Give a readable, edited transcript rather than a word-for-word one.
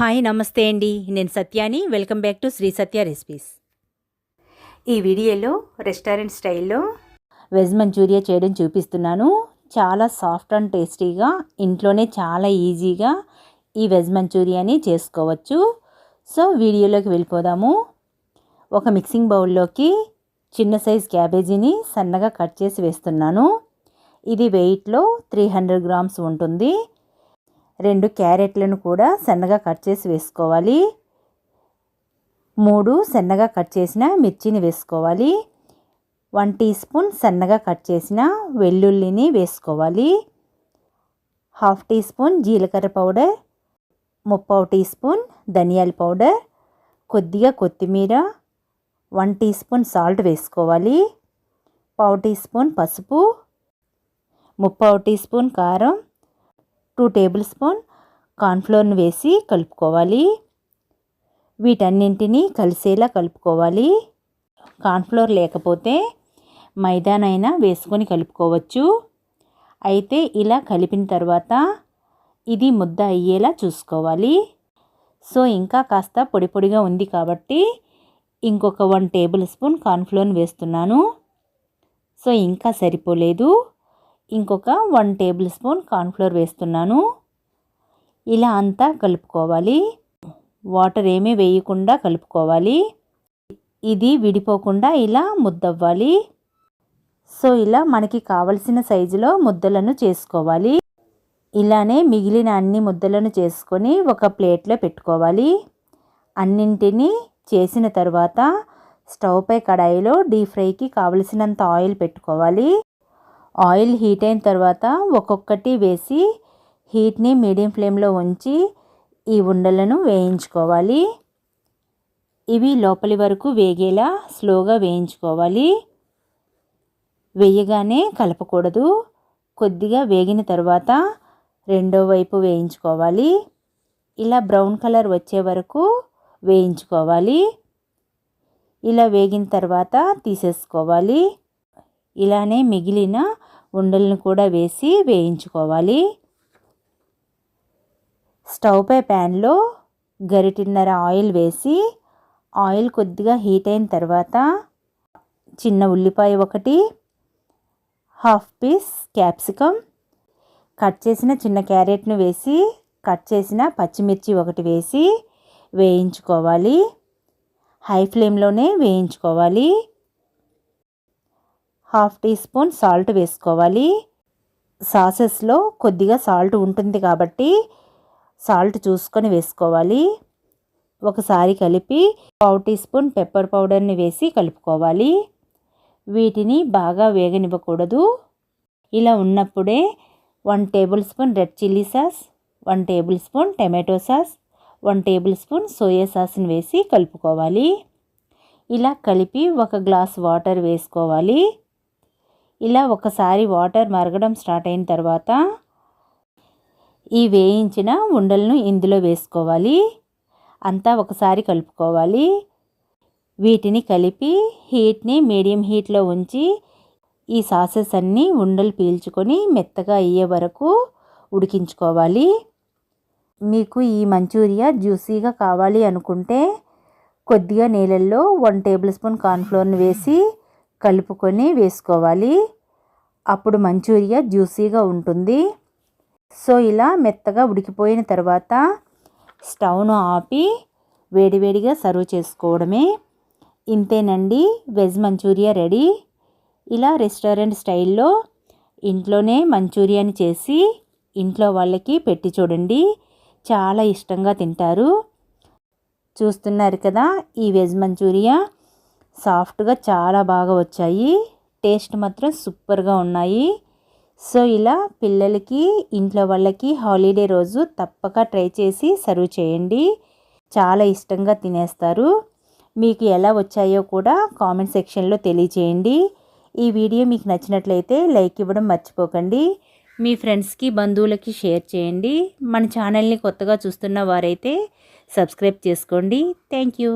Hi నమస్తే అండి, నేను సత్యాని. Welcome back to Sri Satya recipes. ఈ వీడియోలో రెస్టారెంట్ స్టైల్లో వెజ్ మంచూరియా చేయడం చూపిస్తున్నాను. చాలా సాఫ్ట్ అండ్ టేస్టీగా, ఇంట్లోనే చాలా ఈజీగా ఈ వెజ్ మంచూరియాని చేసుకోవచ్చు. సో వీడియోలోకి వెళ్ళిపోదాము. ఒక మిక్సింగ్ బౌల్లోకి చిన్న సైజ్ క్యాబేజీని సన్నగా కట్ చేసి వేస్తున్నాను. ఇది వెయిట్లో 300 గ్రామ్స్ ఉంటుంది. 2 క్యారెట్లను కూడా సన్నగా కట్ చేసి వేసుకోవాలి. 3 సన్నగా కట్ చేసిన మిర్చిని వేసుకోవాలి. 1 టీ స్పూన్ సన్నగా కట్ చేసిన వెల్లుల్లిని వేసుకోవాలి. 1/2 టీ స్పూన్ జీలకర్ర పౌడర్, 3/4 టీ స్పూన్ ధనియాల పౌడర్, కొద్దిగా కొత్తిమీర, 1 టీ స్పూన్ సాల్ట్ వేసుకోవాలి. 1/4 టీ స్పూన్ పసుపు, 3/4 టీ స్పూన్ కారం, 2 టేబుల్ స్పూన్ కార్న్ఫ్లోర్ని వేసి కలుపుకోవాలి. వీటన్నింటినీ కలిసేలా కలుపుకోవాలి. కార్న్ఫ్లోర్ లేకపోతే మైదానైనా వేసుకొని కలుపుకోవచ్చు. అయితే ఇలా కలిపిన తర్వాత ఇది ముద్ద అయ్యేలా చూసుకోవాలి. సో ఇంకా కాస్త పొడి పొడిగా ఉంది కాబట్టి ఇంకొక 1 టేబుల్ స్పూన్ కార్న్ఫ్లోర్ని వేస్తున్నాను. సో ఇంకా సరిపోలేదు, ఇంకొక 1 టేబుల్ స్పూన్ కార్న్ఫ్లోర్ వేస్తున్నాను. ఇలా అంతా కలుపుకోవాలి. వాటర్ ఏమీ వేయకుండా కలుపుకోవాలి. ఇది విడిపోకుండా ఇలా ముద్దవ్వాలి. సో ఇలా మనకి కావలసిన సైజులో ముద్దలను చేసుకోవాలి. ఇలానే మిగిలిన అన్ని ముద్దలను చేసుకొని ఒక ప్లేట్లో పెట్టుకోవాలి. అన్నింటినీ చేసిన తర్వాత స్టవ్ పై కడాయిలో డీప్ ఫ్రైకి కావలసినంత ఆయిల్ పెట్టుకోవాలి. ఆయిల్ హీట్ అయిన తర్వాత ఒక్కొక్కటి వేసి హీట్ని మీడియం ఫ్లేమ్లో ఉంచి ఈ ఉండలను వేయించుకోవాలి. ఇవి లోపలి వరకు వేగేలా స్లోగా వేయించుకోవాలి. వేయగానే కలపకూడదు. కొద్దిగా వేగిన తర్వాత రెండో వైపు వేయించుకోవాలి. ఇలా బ్రౌన్ కలర్ వచ్చే వరకు వేయించుకోవాలి. ఇలా వేగిన తర్వాత తీసేసుకోవాలి. ఇలానే మిగిలిన ఉండలను కూడా వేసి వేయించుకోవాలి. స్టవ్ పై ప్యాన్లో గరిటెన్నర ఆయిల్ వేసి ఆయిల్ కొద్దిగా హీట్ అయిన తర్వాత చిన్న ఉల్లిపాయ ఒకటి, 1/2 పీస్ క్యాప్సికమ్, కట్ చేసిన చిన్న క్యారెట్ను వేసి కట్ చేసిన పచ్చిమిర్చి ఒకటి వేసి వేయించుకోవాలి. హై ఫ్లేమ్లోనే వేయించుకోవాలి. 1/2 టీ స్పూన్ సాల్ట్ వేసుకోవాలి. సాసెస్లో కొద్దిగా సాల్ట్ ఉంటుంది కాబట్టి సాల్ట్ చూసుకొని వేసుకోవాలి. ఒకసారి కలిపి 1/4 టీ స్పూన్ పెప్పర్ పౌడర్ని వేసి కలుపుకోవాలి. వీటిని బాగా వేగనివ్వకూడదు. ఇలా ఉన్నప్పుడే 1 tablespoon red chilli sauce, 1 tablespoon tomato sauce, 1 tablespoon soya సాస్ని వేసి కలుపుకోవాలి. ఇలా కలిపి 1 గ్లాస్ వాటర్ వేసుకోవాలి. ఇలా ఒకసారి వాటర్ మరగడం స్టార్ట్ అయిన తర్వాత ఈ వేయించిన ఉండలను ఇందులో వేసుకోవాలి. అంతా ఒకసారి కలుపుకోవాలి. వీటిని కలిపి హీట్ని మీడియం హీట్లో ఉంచి ఈ సాసెస్ అన్నీ ఉండలు పీల్చుకొని మెత్తగా అయ్యే వరకు ఉడికించుకోవాలి. మీకు ఈ మంచూరియా జ్యూసీగా కావాలి అనుకుంటే కొద్దిగా నీళ్ళల్లో 1 టేబుల్ స్పూన్ కార్న్ఫ్లోర్ని వేసి కలుపుకొని వేసుకోవాలి. అప్పుడు మంచూరియా జ్యూసీగా ఉంటుంది. సో ఇలా మెత్తగా ఉడికిపోయిన తర్వాత స్టవ్ను ఆపి వేడివేడిగా సర్వ్ చేసుకోవడమే. ఇంతేనండి, వెజ్ మంచూరియా రెడీ. ఇలా రెస్టారెంట్ స్టైల్లో ఇంట్లోనే మంచూరియాని చేసి ఇంట్లో వాళ్ళకి పెట్టి చూడండి, చాలా ఇష్టంగా తింటారు. చూస్తున్నారు కదా, ఈ వెజ్ మంచూరియా సాఫ్ట్గా చాలా బాగా వచ్చాయి. టేస్ట్ మాత్రం సూపర్గా ఉన్నాయి. సో ఇలా పిల్లలకి, ఇంట్లో వాళ్ళకి హాలిడే రోజు తప్పక ట్రై చేసి సర్వ్ చేయండి, చాలా ఇష్టంగా తినేస్తారు. మీకు ఎలా వచ్చాయో కూడా కామెంట్ సెక్షన్లో తెలియచేయండి. ఈ వీడియో మీకు నచ్చినట్లయితే లైక్ ఇవ్వడం మర్చిపోకండి. మీ ఫ్రెండ్స్కి, బంధువులకి షేర్ చేయండి. మన ఛానల్ని కొత్తగా చూస్తున్న వారైతే సబ్స్క్రైబ్ చేసుకోండి. Thank you.